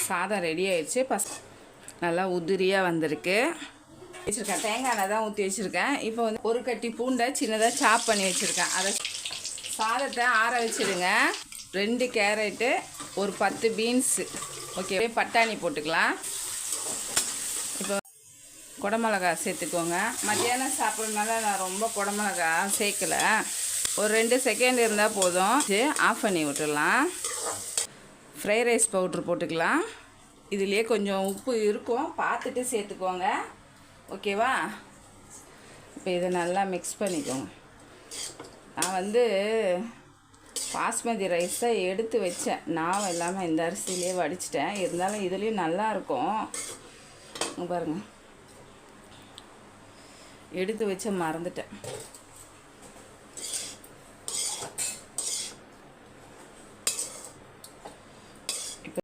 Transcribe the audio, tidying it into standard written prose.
சாதம் ரெடி ஆயிடுச்சு. நல்லா உதிரியாக வந்திருக்கு. வச்சுருக்கேன் தேங்காய் எண்ணெய் தான் ஊற்றி வச்சுருக்கேன். இப்போ வந்து ஒரு கட்டி பூண்டை சின்னதாக சாப் பண்ணி வச்சுருக்கேன். அதை சாதத்தை ஆற வச்சுடுங்க. 2 கேரட்டு, ஒரு 10 பீன்ஸு, ஓகே, பட்டாணி போட்டுக்கலாம். இப்போ குடமிளகா சேர்த்துக்கோங்க. மத்தியானம் சாப்பிட்றதுனால நான் ரொம்ப குடமிளகா சேர்க்கலை. ஒரு 2 செகண்ட் இருந்தால் போதும். ஆஃப் பண்ணி விட்டுடலாம். ஃப்ரைட் ரைஸ் பவுட்ரு போட்டுக்கலாம். இதுலேயே கொஞ்சம் உப்பு இருக்கும், பார்த்துட்டு சேர்த்துக்கோங்க, ஓகேவா? இப்போ இதை நல்லா மிக்ஸ் பண்ணிக்கோங்க. நான் வந்து பாஸ்மதி ரைஸ் தான் எடுத்து வச்சேன். நான் இல்லாமல் இந்த அரிசியிலே வடிச்சிட்டேன். இருந்தாலும் இதுலேயும் நல்லாயிருக்கும். பாருங்கள், எடுத்து வச்ச மறந்துட்டேன்.